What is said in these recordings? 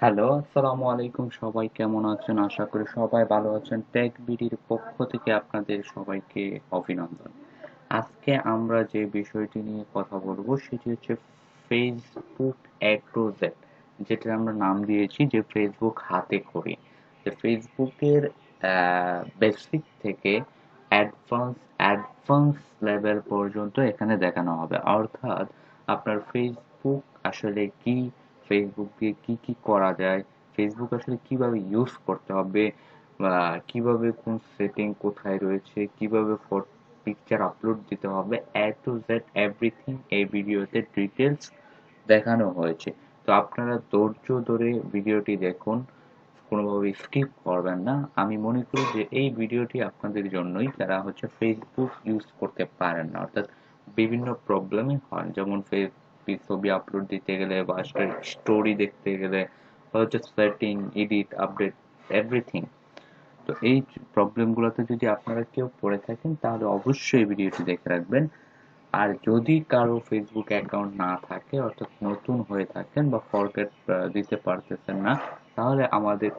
Hello, আসসালামু আলাইকুম। সবাই কেমন আছেন? আশা করি সবাই ভালো আছেন। টেক বিডির পক্ষ থেকে আপনাদের সবাইকে অভিনন্দন। আজকে আমরা যে বিষয়টি নিয়ে কথা বলবো সেটি হচ্ছে ফেসবুক এ টু জেড, যেটার আমরা নাম দিয়েছি যে ফেসবুক হাতে খড়ি। যে ফেসবুকের বেসিক থেকে অ্যাডভান্স অ্যাডভান্স লেভেল পর্যন্ত এখানে দেখানো হবে। অর্থাৎ আপনার ফেসবুক আসলে কি, ফেসবুক দিয়ে কি কি করা যায়, ফেসবুক আসলে কিভাবে ইউজ করতে হবে, বা কিভাবে কোন সেটিং কোথায় রয়েছে, কিভাবে পিকচার আপলোড দিতে হবে, এ টু জেড এভরিথিং এই ভিডিওতে ডিটেলস দেখানো হয়েছে। তো আপনারা ধৈর্য ধরে ভিডিওটি দেখুন, কোনোভাবে স্কিপ করবেন না। আমি মনে করি যে এই ভিডিওটি আপনাদের জন্যই, যারা হচ্ছে ফেসবুক ইউজ করতে পারেন না, অর্থাৎ বিভিন্ন প্রবলেমই হয়, যেমন ছবি আপলোড দিতে গেলে বা স্টোরি দেখতে গেলে বা হচ্ছে সেটিং, এডিট, আপডেট, এভরিথিং। তো এই প্রবলেমগুলোতে যদি আপনারা কেউ পড়ে থাকেন তাহলে অবশ্যই ভিডিওটি দেখে রাখবেন। আর যদি কারো ফেসবুক অ্যাকাউন্ট না থাকে, অর্থাৎ নতুন হয়ে থাকেন বা ফরগেট দিতে পারতেছেন না, তাহলে আমাদের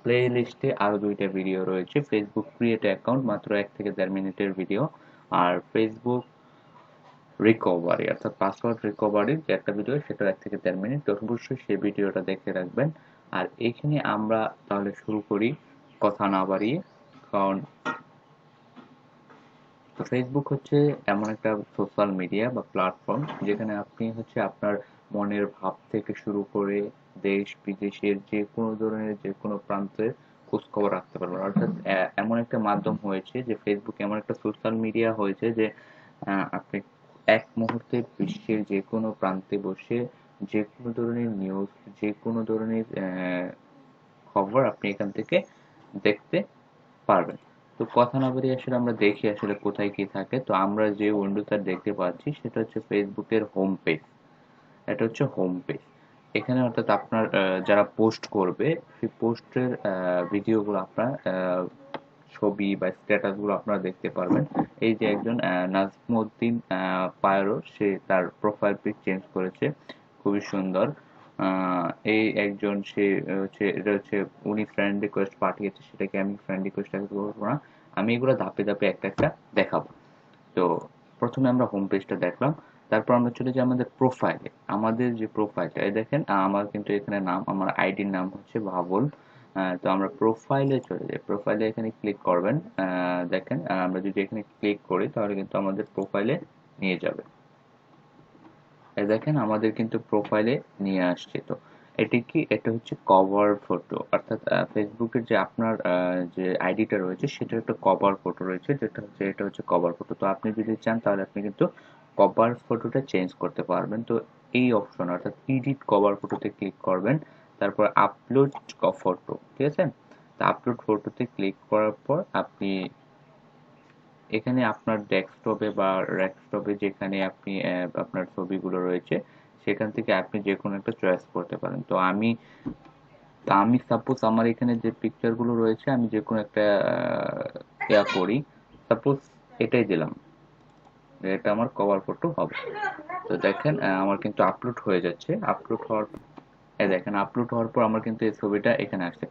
প্লে লিস্টে আরো দুইটা ভিডিও রয়েছে। ফেসবুক ক্রিয়েট অ্যাকাউন্ট, মাত্র 1 থেকে 1.5 মিনিটের ভিডিও। আর ফেসবুক রিকভারি অর্থাৎ পাসওয়ার্ড রিকভারির যে একটা ভিডিও, সেটা 1 থেকে 1.5 মিনিট। তো অবশ্যই সেই ভিডিওটা দেখে রাখবেন। আর এখানে আমরা তাহলে শুরু করি, কথা না বাড়িয়ে। কারণ ফেসবুক হচ্ছে এমন একটা সোশ্যাল মিডিয়া বা প্ল্যাটফর্ম, যেখানে আপনি হচ্ছে আপনার মনের ভাব থেকে শুরু করে দেশ বিদেশের যে কোনো ধরনের যে কোনো প্রান্তের খোঁজ খবর রাখতে পারবেন। অর্থাৎ এমন একটা মাধ্যম হয়েছে যে ফেসবুক এমন একটা সোশ্যাল মিডিয়া হয়েছে যে আপনি এক মুহূর্তে বিশ্বের যে কোনো প্রান্তে বসে যে কোনো ধরনের নিউজ, যে কোনো ধরনের খবর আপনি এখান থেকে দেখতে পারবেন। তো কথা না বাড়িয়ে আসলে আমরা দেখি আসলে কোথায় কি থাকে। তো আমরা যে উইন্ডোটা দেখতে পাচ্ছি সেটা হচ্ছে ফেসবুকের হোম পেজ। এটা হচ্ছে হোম পেজ। এখানে অর্থাৎ আপনার যারা পোস্ট করবে সেই পোস্টের ভিডিওগুলো আপনার ছবি বা স্ট্যাটাস গুলো আপনারা দেখতে পারবেন। এই যে একজন নাজমুদ্দিন পায়রো, সে তার প্রোফাইল পিক চেঞ্জ করেছে, খুবই সুন্দর। এই একজন, সে হচ্ছে, এটা হচ্ছে উনি ফ্রেন্ড রিকোয়েস্ট পাঠিয়েছে, সেটাকে আমি ফ্রেন্ড রিকোয়েস্ট করবো না। আমি এগুলো ধাপে ধাপে একটা একটা দেখাবো। তো প্রথমে আমরা হোম পেজটা দেখলাম। তারপর আমরা চলে যাই আমাদের প্রোফাইলে। আমাদের যে প্রোফাইলটা, এই দেখেন, আমার কিন্তু এখানে নাম, আমার আইডির নাম হচ্ছে বাবুল। তো আমরা প্রোফাইলে চলে যাই। প্রোফাইলে এখানে ক্লিক করবেন। দেখেন, আমরা যদি এখানে ক্লিক করি তাহলে কিন্তু আমাদের প্রোফাইলে নিয়ে যাবে। এই দেখেন, আমাদের কিন্তু প্রোফাইলে নিয়ে আসছে। তো এটি কি, এটা হচ্ছে কভার ফটো, অর্থাৎ ফেসবুকের যে আপনার যে আইডিটা রয়েছে সেটার একটা কভার ফটো রয়েছে, যেটা হচ্ছে, এটা হচ্ছে কভার ফটো। তো আপনি যদি চান তাহলে আপনি কিন্তু কভার ফটোটা চেঞ্জ করতে পারবেন। তো এই অপশন অর্থাৎ এডিট কভার ফটোতে ক্লিক করবেন। তারপর আপলোড ফটো, ঠিক আছে? তো আপলোড ফটোতে ক্লিক করার পর আপনি এখানে আপনার ডেস্কটপে বা ডেস্কটপে যেখানে আপনি আপনার ছবিগুলো রয়েছে সেখান থেকে আপনি যে কোনো একটা চয়েস করতে পারেন। তো আমি সাপোজ আমার এখানে যে পিকচার গুলো রয়েছে, আমি যে কোনো একটা করি। সাপোজ এটাই দিলাম, যে এটা আমার কভার ফটো হবে। তো দেখেন, আমার কিন্তু আপলোড হয়ে যাচ্ছে। আপলোড হওয়ার, এই দেখেন, আপলোড হওয়ার পর আমার কিন্তু এই ছবিটা এখানে আসছে।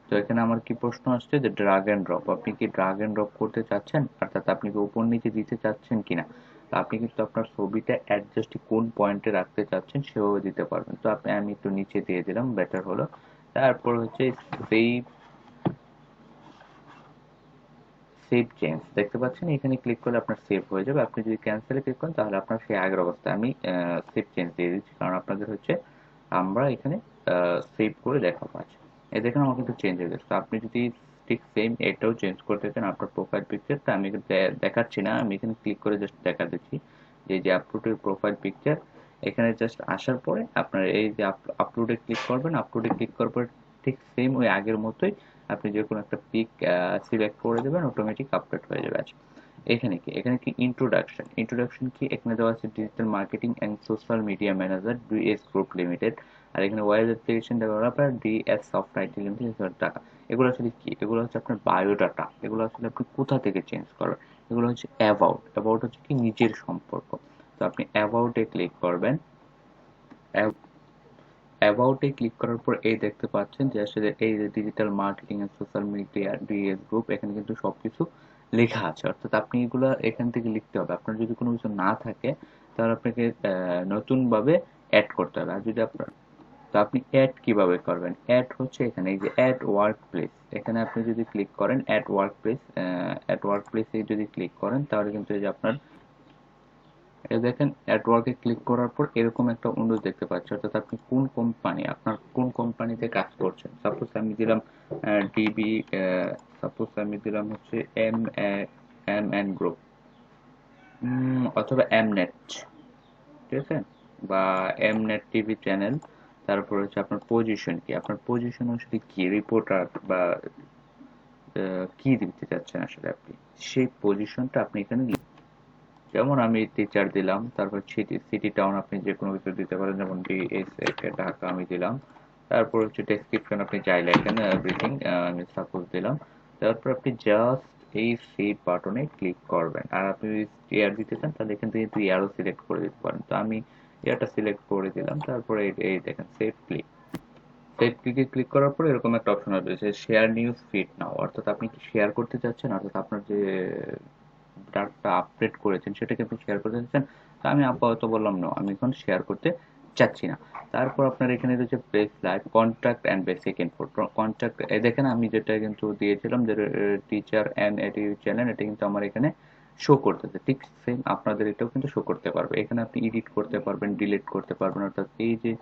তো এখানে আমার কি প্রশ্ন আসছে যে ড্রাগ এন্ড ড্রপ, আপনি কি ড্রাগ এন্ড ড্রপ করতে চাচ্ছেন, অর্থাৎ আপনি কি উপর নিচে দিতে চাচ্ছেন কিনা। তো আপনি কিন্তু আপনার ছবিটা অ্যাডজাস্ট কোন পয়েন্টে রাখতে চাচ্ছেন সেভাবে দিতে পারবেন। তো আমি একটু নিচে দিয়ে দিলাম, বেটার হলো। তারপর হচ্ছে সেভ, সেভ চেঞ্জ, দেখতে পাচ্ছেন এখানে ক্লিক করলে আপনার সেভ হয়ে যাবে। আপনি যদি ক্যান্সেলে ক্লিক করেন তাহলে আপনার সেই আগের অবস্থায়, আমি সেভ চেঞ্জ দিয়ে দিচ্ছি, কারণ আপনাদের হচ্ছে আমরা এখানে সেভ করে দেখাবো। আছে, এই দেখুন আমার কিন্তু চেঞ্জ হয়ে গেছে। তো আপনি যদি ঠিক সেম এটাও চেঞ্জ করতে চান আপনার প্রোফাইল পিকচারটা, আমি কিন্তু দেখাচ্ছি না, আমি এখানে ক্লিক করে জাস্ট দেখা দিচ্ছি যে আপলোডের প্রোফাইল পিকচার। এখানে জাস্ট আসার পরে আপনার এই যে আপলোডে ক্লিক করবেন। আপলোডে ক্লিক করার পরে ঠিক সেম ওই আগের মতোই আপনি যে কোনো একটা পিক সিলেক্ট করে দেবেন, অটোমেটিক আপলোড হয়ে যাবে। আচ্ছা, এখানে কি ইন্ট্রোডাকশন, কি এখানে দেওয়া আছে, digital marketing and social media manager DS group limited. আর এখানে web application developer DS software limited টাকা। এগুলো আসলে কি, এগুলো হচ্ছে আপনার বায়োডাটা। এগুলো আসলে আপনি কোথা থেকে চেঞ্জ করবেন, এগুলো হচ্ছে অ্যাবাউট। অ্যাবাউট হচ্ছে কি নিজের সম্পর্ক। তো আপনি অ্যাবাউটে ক্লিক করবেন। অ্যাবাউটে ক্লিক করার পর এই দেখতে পাচ্ছেন যে আসলে এই যে digital marketing and social media DS group, এখানে কিন্তু সবকিছু লেখা আছে। অর্থাৎ আপনি এগুলা এখান থেকে লিখতে হবে। আপনার যদি কোনো কিছু না থাকে তাহলে আপনাকে নতুন ভাবে অ্যাড করতে হবে। আর যদি আপনার, তো আপনি অ্যাড কিভাবে করবেন? অ্যাড হচ্ছে এখানে এই যে অ্যাড ওয়ার্ক প্লেস, এখানে আপনি যদি ক্লিক করেন অ্যাড ওয়ার্ক প্লেসে যদি ক্লিক করেন তাহলে কিন্তু এই যে আপনার এই দেখেন অ্যাড ওয়ার্কে ক্লিক করার পর এরকম একটা উইন্ডো দেখতে পাচ্ছেন। অর্থাৎ আপনি কোন কোম্পানি, আপনার কোন কোম্পানিতে কাজ করছেন। সাপোজ আমি দিলাম ডিবি, সাপোজ আমি দিলাম হচ্ছে এম এন গ্রুপ, অথবা এমনেট, ঠিক আছে, বা এমনেট টিভি চ্যানেল। তারপর হচ্ছে আপনার পজিশন কি, আপনার পজিশন আসলে কি, রিপোর্টার বা কি দিতে চাচ্ছেন আসলে আপনি, সেই পজিশনটা আপনি এখানে যেমন আমি টিচার দিলাম, তারপর সিটি সিটি টাউন আপনি যে কোনো কিছু দিতে পারেন, যেমন ডিএসএ ঢাকা আমি দিলাম। তারপর হচ্ছে ডেসক্রিপশন আপনি চাই লেখেন এভরিথিং, আমি সাপোজ দিলাম। তারপর আপনি জাস্ট এই সেভ বাটনে ক্লিক করবেন। আর আপনি যদি এয়ার দিতে চান তাহলে এখান থেকে কিন্তু এয়ারও সিলেক্ট করে দিতে পারেন। তো আমি এয়ারটা সিলেক্ট করে দিলাম। তারপরে এই দেখেন সেভ ক্লিক, সেভ ক্লিকে ক্লিক করার পরে এরকম একটা অপশন আসবে যে শেয়ার নিউজ ফিড নাও। অর্থাৎ আপনি কি শেয়ার করতে চাচ্ছেন, অর্থাৎ আপনার যে ডাটা আপডেট করেছেন সেটাকে আপনি শেয়ার করতে চাচ্ছেন। তো আমি আপাতত বললাম নো, আমি এখন শেয়ার করতে চাচ্ছি না। তারপর আপনার এখানে রয়েছে place live contact and basic info. Contact দেখেন আমি যেটা কিন্তু দিয়েছিলাম যে টিচার অ্যান্ড এডুকেশন চ্যানেল, এটা কিন্তু আমার এখানে শো করতেছে। ঠিক সেম আপনাদের এটাও কিন্তু শো করতে পারবে। এখানে আপনি এডিট করতে পারবেন, ডিলিট করতে পারবেন। অর্থাৎ এই যে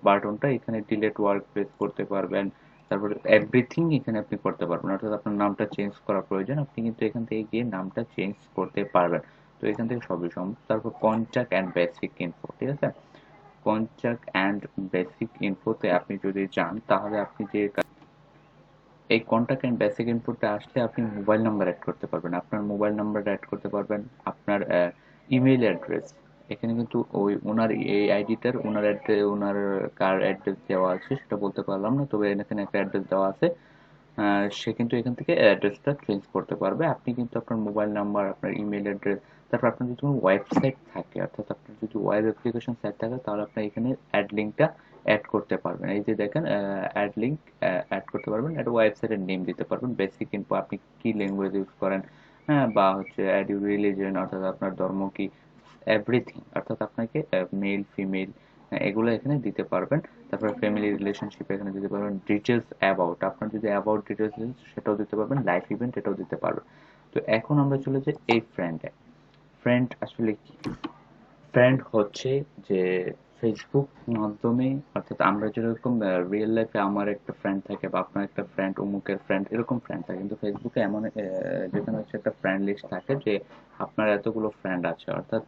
বাটনটা এখানে ডিলিট ওয়ার্ক প্লেস করতে পারবেন। তারপরে এভরিথিং এখানে আপনি করতে পারবেন। অর্থাৎ আপনার নামটা চেঞ্জ করা প্রয়োজন, আপনি কিন্তু এখান থেকে গিয়ে নামটা চেঞ্জ করতে পারবেন। তো এখান থেকে সবই সম্ভব। তারপর কন্ট্যাক্ট অ্যান্ড বেসিক ইনফো, ঠিক আছে, কন্ট্যাক্ট অ্যান্ড বেসিক ইনফোতে আপনি যদি যান তাহলে আপনি যে এই কন্ট্যাক্ট অ্যান্ড বেসিক ইনপুটটা আসলে আপনি মোবাইল নাম্বার অ্যাড করতে পারবেন, আপনার মোবাইল নাম্বার অ্যাড করতে পারবেন, আপনার ইমেল অ্যাড্রেস। এখানে কিন্তু ওই ওনার এই আইডিটার ওনার কার অ্যাড্রেস দেওয়া আছে সেটা বলতে পারলাম না, তবে এখানে একটা অ্যাড্রেস দেওয়া আছে। সে কিন্তু এখান থেকে অ্যাড্রেসটা চেঞ্জ করতে পারবে। আপনি কিন্তু আপনার মোবাইল নাম্বার, আপনার ইমেল অ্যাড্রেস, তারপর আপনার যদি কোনো ওয়েবসাইট থাকে, অর্থাৎ আপনার যদি ওয়েব অ্যাপ্লিকেশন সাইট থাকে তাহলে আপনার এখানে অ্যাড লিঙ্কটা অ্যাড করতে পারবেন। এই যে দেখেন অ্যাড লিঙ্ক অ্যাড করতে পারবেন, একটা ওয়েবসাইটের নেম দিতে পারবেন, বেসিক ইনফো আপনি কি ল্যাঙ্গুয়েজ ইউজ করেন, হ্যাঁ, বা হচ্ছে অ্যাড ইউর রিলিজিয়ন অর্থাৎ আপনার ধর্ম কি, এভরিথিং অর্থাৎ আপনাকে মেল ফিমেল এগুলো এখানে দিতে পারবেন। তারপরে ফ্যামিলি রিলেশনশিপ এখানে দিতে পারবেন, ডিটেলস অ্যাবাউট আপনার যদি অ্যাবাউট ডিটেলস সেটাও দিতে পারবেন, লাইফ ইভেন্ট এটাও দিতে পারবেন। তো এখন আমরা চলে যাই এই ফ্রেন্ডে। ফ্রেন্ড আসলে কি? ফ্রেন্ড হচ্ছে যে ফেসবুক মাধ্যমে, অর্থাৎ আমরা যেরকম রিয়েল লাইফে আমার একটা ফ্রেন্ড থাকে বা আপনার একটা ফ্রেন্ড অমুকের ফ্রেন্ড এরকম ফ্রেন্ড থাকে, কিন্তু ফেসবুকে এমন যেখানে হচ্ছে একটা ফ্রেন্ড লিস্ট থাকে যে আপনার এতগুলো ফ্রেন্ড আছে। অর্থাৎ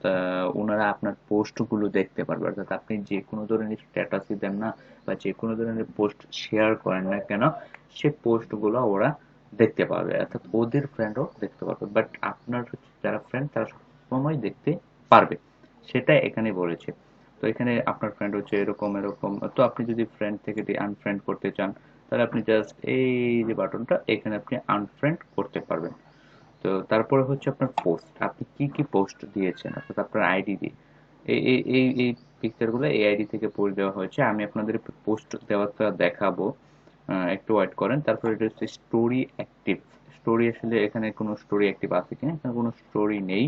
ওনারা আপনার পোস্টগুলো দেখতে পারবে। অর্থাৎ আপনি যে কোনো ধরনের স্ট্যাটাসই দেন না বা যে কোনো ধরনের পোস্ট শেয়ার করেন না কেন, সে পোস্টগুলো ওরা দেখতে পারবে, অর্থাৎ ওদের ফ্রেন্ডও দেখতে পারবে। বাট আপনার হচ্ছে যারা ফ্রেন্ড তারা সবসময় দেখতে পারবে, সেটা এখানে বলেছে। তো এখানে আপনার ফ্রেন্ড হচ্ছে এরকম এরকম। তো আপনি যদি ফ্রেন্ড থেকে আনফ্রেন্ড করতে চান তাহলে আপনি জাস্ট এই যে বাটনটা এখানে আপনি আনফ্রেন্ড করতে পারবেন। তো তারপরে হচ্ছে আপনার পোস্ট, আপনি কি কি পোস্ট দিয়েছেন অর্থাৎ আপনার আইডি দিয়ে এই পিকচারগুলো এই আইডি থেকে পোস্ট দেওয়া হয়েছে। আমি আপনাদের পোস্ট দেওয়াটা দেখাবো, একটু ওয়েট করেন। তারপরে এটা হচ্ছে স্টোরি অ্যাক্টিভ। স্টোরি আসলে এখানে কোনো স্টোরি অ্যাক্টিভ আছে কিনা, এখানে কোনো স্টোরি নেই।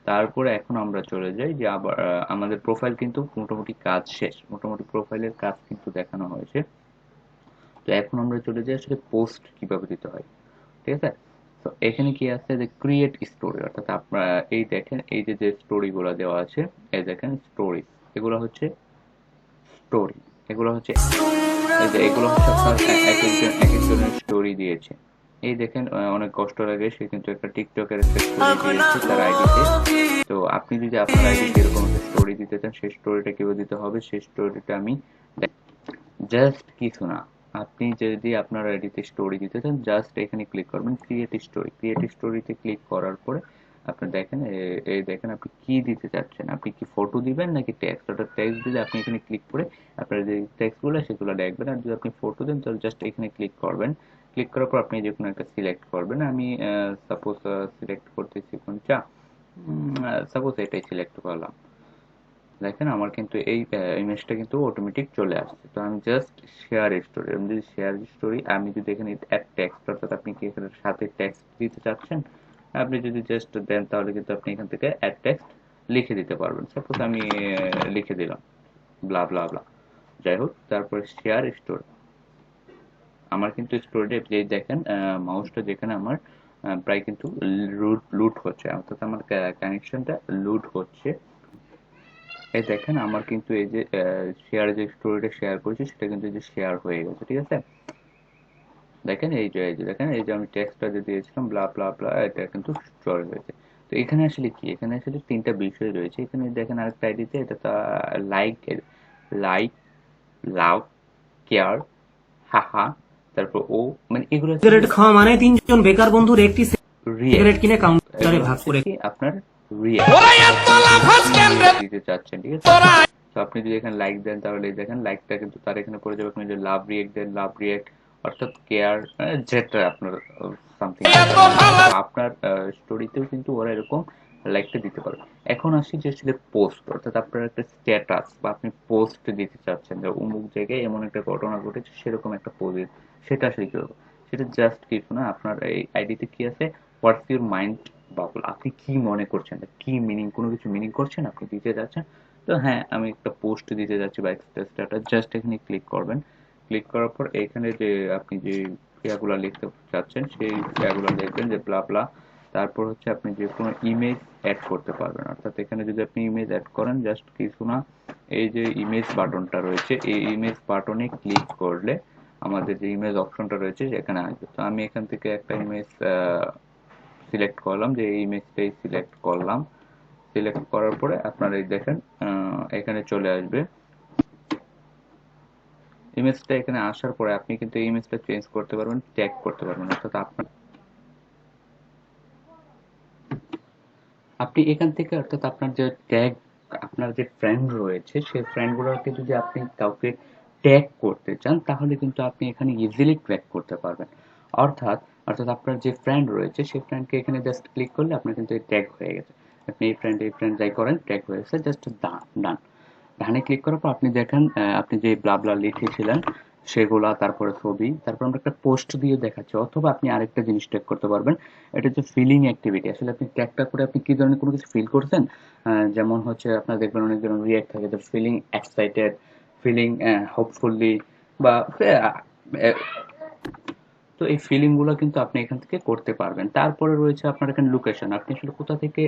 তারপরে এখন আমরা চলে যাই যে আবার আমাদের প্রোফাইল কিন্তু মোটামুটি কাজ শেষ, মোটামুটি প্রোফাইলের কাজ কিন্তু দেখানো হয়েছে। তো এখন আমরা চলে যাই আসলে পোস্ট কিভাবে দিতে হয়, ঠিক আছে। তো এখানে কি আছে যে ক্রিয়েট স্টোরি, অর্থাৎ আপনারা এই দেখেন এই যে যে স্টোরি গুলো দেওয়া আছে, এই দেখেন স্টোরি, এগুলো হচ্ছে স্টোরি, এগুলো হচ্ছে এই যে এগুলো হচ্ছে আপনার এক একজনের স্টোরি দিয়েছে। এই দেখেন অনেক কষ্ট লাগে, সে কিন্তু একটা টিকটকের একটা স্টোরি দিয়েছে তার আইডিতে। তো আপনি যদি আপনার আইডিতে এরকম একটা স্টোরি দিতে চান, সেই স্টোরিটা কিভাবে দিতে হবে সেই স্টোরিটা আমি জাস্ট কিছু না, আপনি যদি আপনার আইডিতে স্টোরি দিতে চান জাস্ট এখানে ক্লিক করবেন ক্রিয়েট স্টোরি। ক্রিয়েট স্টোরিতে ক্লিক করার পরে আপনি দেখেন এই দেখেন আপনি কি দিতে চাচ্ছেন, আপনি কি ফটো দিবেন নাকি টেক্সট। অর্থাৎ টেক্সট দিলে আপনি এখানে ক্লিক করে আপনার যে টেক্সটগুলো সেগুলো দেখবেন। আর যদি আপনি ফটো দেন তাহলে জাস্ট এখানে ক্লিক করবেন। ক্লিক করার পর আপনি যে কোনো একটা সিলেক্ট করবেন। আমি সাপোজ সিলেক্ট করতেছি কোনটা, সাপোজ এটাই সিলেক্ট করলাম। দেখেন আমার কিন্তু এই ইমেজটা কিন্তু অটোমেটিক চলে আসছে। তো আমি জাস্ট শেয়ার স্টোরি, আমি যদি শেয়ার স্টোরি, আমি যদি এখানে অ্যাড টেক্সট, অর্থাৎ আপনি কি এখানে সাথে টেক্সট দিতে চাচ্ছেন, আপনি যদি জাস্ট দেন তাহলে কিন্তু আপনি এখান থেকে অ্যাড টেক্সট লিখে দিতে পারবেন। সাপোজ আমি লিখে দিলাম ব্লা ব্লা ব্লা, যাই হোক, তারপরে শেয়ার স্টোরি। আমার কিন্তু স্টোরিটা যে দেখেন মাউসটা যেখানে আমার প্রায় কিন্তু লুট হচ্ছে, অর্থাৎ আমার কানেকশনটা লুট হচ্ছে। এই দেখেন আমার কিন্তু এই যে শেয়ার, যে স্টোরিটা শেয়ার করেছি সেটা কিন্তু এই যে শেয়ার হয়ে গেছে, ঠিক আছে। দেখেন এই যে দেখেন এই যে আমি টেক্সটটা যে দিয়েছিলাম ব্লা ব্লা ব্লা, এটা কিন্তু স্টোর হয়েছে। তো এখানে আসলে কি, এখানে আসলে তিনটা বিষয় রয়েছে। এখানে দেখেন আরেকটা আইডিতে এটা তো লাইক, লাইক, লাভ, কেয়ার, হাহা, তারপর ও, মানে এগুলো আসলে সিগারেট খাওয়া মানে তিনজন বেকার বন্ধুর একটি সিগারেট রিয়েক্ট, কিনে কাউন্টারে এগুলো ভাগ হচ্ছে করে কি আপনার রিয়েক্ট দিতে চাচ্ছেন, ঠিক আছে। তো আপনি যদি এখানে লাইক দেন তাহলে এই দেখেন লাইকটা কিন্তু তার এখানে পড়ে যাবে। আপনি যদি লাভ রিয়েক্ট দেন, লাভ রিয়েক্ট, অর্থাৎ কেয়ার, যেটা আপনার সামথিং আপনার স্টোরিতেও কিন্তু ওরা এরকম লাইকটা দিতে পারবে। এখন আসি যে আসলে পোস্ট, অর্থাৎ আপনার একটা স্ট্যাটাস বা আপনি পোস্ট দিতে চাচ্ছেন যে অমুক জায়গায় এমন একটা ঘটনা ঘটেছে, সেরকম একটা পোস্ট, সেটা আসলে কি হবে, সেটা জাস্ট কিছু না, আপনার এই আইডিতে কি আছে, হোয়াটস ইউর মাইন্ড বাবল, আপনি কি মনে করছেন, কি মিনিং, কোনো কিছু মিনিং করছেন আপনি দিতে যাচ্ছেন। তো হ্যাঁ, আমি একটা পোস্ট দিতে যাচ্ছি বা একটা স্ট্যাটাস, জাস্ট এখানে ক্লিক করবেন। ক্লিক করার পর এখানে যে আপনি যে ক্রিয়াগুলো লিখতে চাচ্ছেন সেই ক্রিয়াগুলো লিখবেন, যে ব্লা ব্লা। তারপর হচ্ছে আপনি যে কোনো ইমেজ অ্যাড করতে পারবেন, অর্থাৎ এখানে যদি আপনি ইমেজ অ্যাড করেন, জাস্ট কিছু না, এই যে ইমেজ বাটনটা রয়েছে, এই ইমেজ বাটনে ক্লিক করলে আমাদের যে ইমেজ অপশনটা রয়েছে সেখানে আসবে। তো আমি এখান থেকে একটা ইমেজ সিলেক্ট করলাম, যে এই ইমেজটাই সিলেক্ট করলাম। সিলেক্ট করার পরে আপনারা এই দেখেন এখানে চলে আসবে ইমেজটা। এখানে আসার পরে আপনি কিন্তু এই ইমেজটা চেঞ্জ করতে পারবেন, ট্যাগ করতে পারবেন, অর্থাৎ আপনার আপনি এখান থেকে, অর্থাৎ আপনার যে ট্যাগ, আপনার যে ফ্রেন্ড রয়েছে সেই ফ্রেন্ডগুলোকে যদি আপনি কাউকে ট্যাগ করতে চান তাহলে কিন্তু আপনি এখানে ইজিলি ট্র্যাক করতে পারবেন। অর্থাৎ অর্থাৎ আপনার যে ফ্রেন্ড রয়েছে সেই ফ্রেন্ডকে এখানে জাস্ট ক্লিক করলে আপনার কিন্তু ট্যাগ হয়ে গেছে। আপনি এই ফ্রেন্ড যাই করেন, ট্যাগ হয়ে গেছে, জাস্ট ডান ডান। ডানে ক্লিক করার পর আপনি দেখেন আপনি যে ব্লা ব্লা লিখেছিলেন সেগুলা, তারপরে ছবি, তারপর আমরা একটা পোস্ট দিয়ে দেখাচ্ছি। অথবা আপনি আরেকটা জিনিস ট্যাগ করতে পারবেন, এটা হচ্ছে ফিলিং অ্যাক্টিভিটি। আসলে আপনি ট্যাগটা করে আপনি কি ধরনের কোনো কিছু ফিল করছেন, যেমন হচ্ছে আপনার দেখবেন অনেক ধরনের রিয়াক্ট থাকে, যে ফিলিং এক্সাইটেড, ফিলিং হোপফুলি, বা আহ, তো এই ফিলিং গুলো কিন্তু আপনি এখান থেকে করতে পারবেন। তারপরে রয়েছে আপনার এখানে লোকেশন, আপনি আসলে কোথা থেকে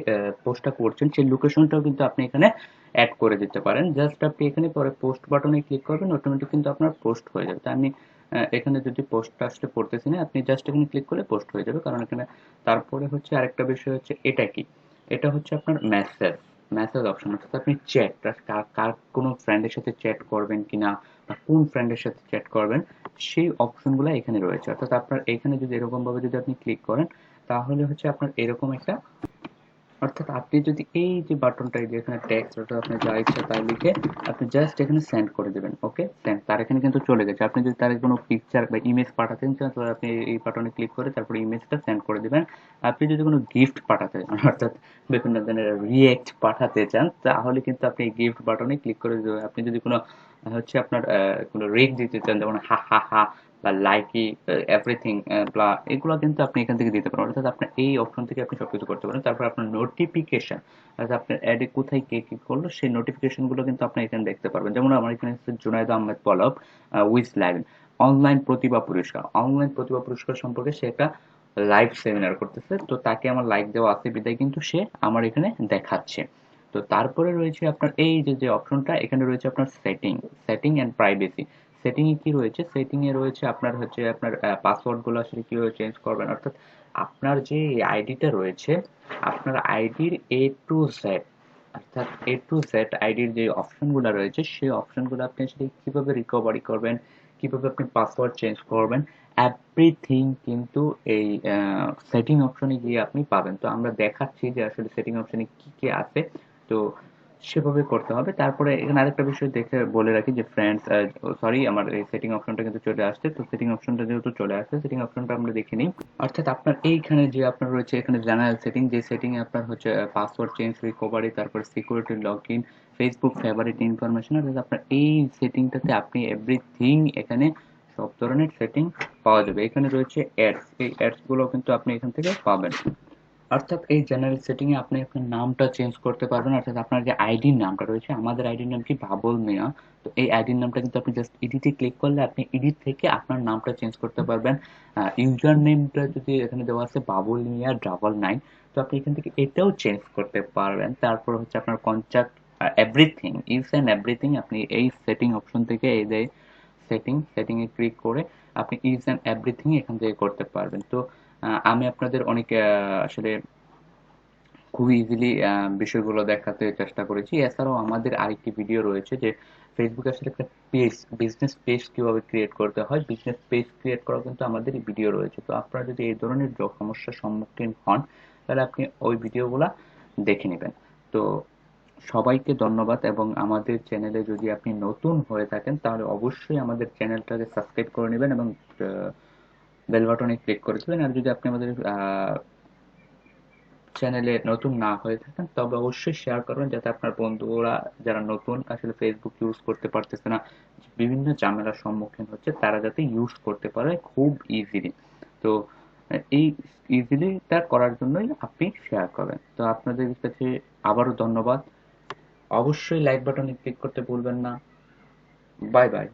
পোস্টটা করছেন সেই লোকেশনটাও কিন্তু আপনি এখানে অ্যাড করে দিতে পারেন। জাস্ট আপনি এখানে পরে পোস্ট বাটনে ক্লিক করবেন, অটোমেটিক কিন্তু আপনার পোস্ট হয়ে যাবে। তো আমি এখানে যদি পোস্টটা আসলে করতেছি না, আপনি জাস্ট এখানে ক্লিক করলে পোস্ট হয়ে যাবে, কারণ এখানে। তারপরে হচ্ছে আরেকটা বিষয় হচ্ছে এটা কি, এটা হচ্ছে আপনার মেসেজ, মেসেজ অপশন, অর্থাৎ আপনি চ্যাট, কার কার কোনো ফ্রেন্ডের সাথে চ্যাট করবেন কিনা বা কোন ফ্রেন্ডের সাথে চ্যাট করবেন সেই অপশনগুলো এখানে রয়েছে। অর্থাৎ আপনার এখানে যদি এরকম ভাবে যদি আপনি ক্লিক করেন তাহলে হচ্ছে আপনার এরকম একটা, অর্থাৎ আপনি যদি এই যে বাটনটা, এই যে এখানে টেক্সট, অর্থাৎ আপনি যা ইচ্ছা তাই লিখে আপনি জাস্ট এখানে সেন্ড করে দেবেন। ওকে, সেন্ড, তার এখানে কিন্তু চলে গেছে। আপনি যদি তার কোনো পিকচার বা ইমেজ পাঠাতে চান তাহলে আপনি এই বাটনে ক্লিক করে তারপরে ইমেজটা সেন্ড করে দিবেন। আপনি যদি কোনো গিফট পাঠাতে চান, অর্থাৎ বিভিন্ন ধরনের রিয়েক্ট পাঠাতে চান, তাহলে কিন্তু আপনি এই গিফট বাটনে ক্লিক করে দেবেন। আপনি যদি কোনো হচ্ছে আপনার কোনো রেক দিতে চান, যেমন হা হা হা বা লাইকি, এভরিথিং ব্লা, এগুলো কিন্তু আপনি এখান থেকে দিতে পারেন। অর্থাৎ আপনার এই অপশন থেকে আপনি সবকিছু করতে পারেন। তারপর আপনার নোটিফিকেশন, অর্থাৎ আপনার অ্যাডে কোথায় কে কি করলো সেই নোটিফিকেশন গুলো কিন্তু আপনি এখানে দেখতে পারবেন। যেমন আমার এখানে হচ্ছে Junaid Ahmed Palak with live online প্রতিভা পুরস্কার, অনলাইন প্রতিভা পুরস্কার সম্পর্কে সে একটা লাইভ সেমিনার করতেছে। তো তাকে আমার লাইক দেওয়া আছে বিদায় কিন্তু সে আমার এখানে দেখাচ্ছে। তো তারপরে রয়েছে আপনার এই যে যে অপশনটা, এখানে রয়েছে আপনার setting, setting and privacy. Setting এ কি রয়েছে, সেটিং এ রয়েছে আপনার হচ্ছে আপনার পাসওয়ার্ড গুলো আসলে কিভাবে চেঞ্জ করবেন, অর্থাৎ আপনার যে আইডিটা রয়েছে, আপনার আইডির এ টু জেড, অর্থাৎ এ টু জেড আইডির যে অপশনগুলো রয়েছে সেই অপশনগুলো আপনি আসলে কিভাবে রিকভারি করবেন, কিভাবে আপনি পাসওয়ার্ড চেঞ্জ করবেন, এভরিথিং কিন্তু এই সেটিং অপশনে গিয়ে আপনি পাবেন। তো আমরা দেখাচ্ছি যে আসলে সেটিং অপশনে কি কি আছে। তো সেভাবে করতে হবে। তারপরে এখানে আরেকটা বিষয় দেখে বলে রাখি যে ফ্রেন্ডস, সরি, আমার এই সেটিং অপশনটা কিন্তু চলে আসছে। তো সেটিং অপশনটা যেহেতু চলে আসছে, সেটিং অপশনটা আমরা দেখে নিই। অর্থাৎ আপনার এইখানে যে আপনার রয়েছে এখানে জেনারেল সেটিং, যে সেটিং এ আপনার হচ্ছে পাসওয়ার্ড চেঞ্জ, রিকভারি, তারপর security, log in, Facebook favourite information, অর্থাৎ আপনার এই সেটিংটাতে আপনি এভরিথিং, এখানে সব ধরনের সেটিং পাওয়া যাবে। এখানে রয়েছে অ্যাডস, এই অ্যাডস গুলো কিন্তু আপনি এখান থেকে পাবেন। অর্থাৎ এই জেনারেল সেটিং এ আপনি আপনার নামটা চেঞ্জ করতে পারবেন, অর্থাৎ আপনার যে আইডির নামটা রয়েছে, আমাদের আইডির নাম কি বাবুল মিয়া, তো এই আইডির নামটা কিন্তু আপনি জাস্ট এডিটে ক্লিক করলে আপনি এডিট থেকে আপনার নামটা চেঞ্জ করতে পারবেন। ইউজার নেমটা যদি এখানে দেওয়া আছে বাবুল মিয়া 99, তো আপনি এখান থেকে এটাও চেঞ্জ করতে পারবেন। তারপর হচ্ছে আপনার contact everything, each and everything আপনি এই সেটিং অপশন থেকে, এই যে সেটিং এ ক্লিক করে আপনি ইচ এন্ড এভরিথিং এখান থেকে করতে পারবেন। তো আমি আপনাদের অনেক আসলে খুবই ইজিলি বিষয়গুলো দেখাতে চেষ্টা করেছি। এছাড়াও আমাদের আরেকটি ভিডিও রয়েছে যে ফেসবুকে আসলে একটা পেজ, বিজনেস পেজ কিভাবে ক্রিয়েট করতে হয়, বিজনেস পেজ ক্রিয়েট করা কিন্তু আমাদের ভিডিও রয়েছে। তো আপনারা যদি এই ধরনের সমস্যার সম্মুখীন হন, তাহলে আপনি ওই ভিডিওগুলা দেখে নেবেন। তো সবাইকে ধন্যবাদ, এবং আমাদের চ্যানেলে যদি আপনি নতুন হয়ে থাকেন তাহলে অবশ্যই আমাদের চ্যানেলটাকে সাবস্ক্রাইব করে নেবেন এবং বেল বাটনে ক্লিক করে দেবেন। আর যদি আপনি আমাদের চ্যানেলে নতুন না হয়ে থাকেন তবে অবশ্যই শেয়ার করবেন, যাতে আপনার বন্ধুরা যারা নতুন আসলে ফেসবুক ইউজ করতে পারতেছে না, বিভিন্ন ঝামেলার সম্মুখীন হচ্ছে, তারা যাতে ইউজ করতে পারে খুব ইজিলি। তো এই ইজিলি তা করার জন্যই আপনি শেয়ার করবেন। তো আপনাদের কাছে আবারও ধন্যবাদ। অবশ্যই লাইক বাটনে ক্লিক করতে ভুলবেন না। Bye bye.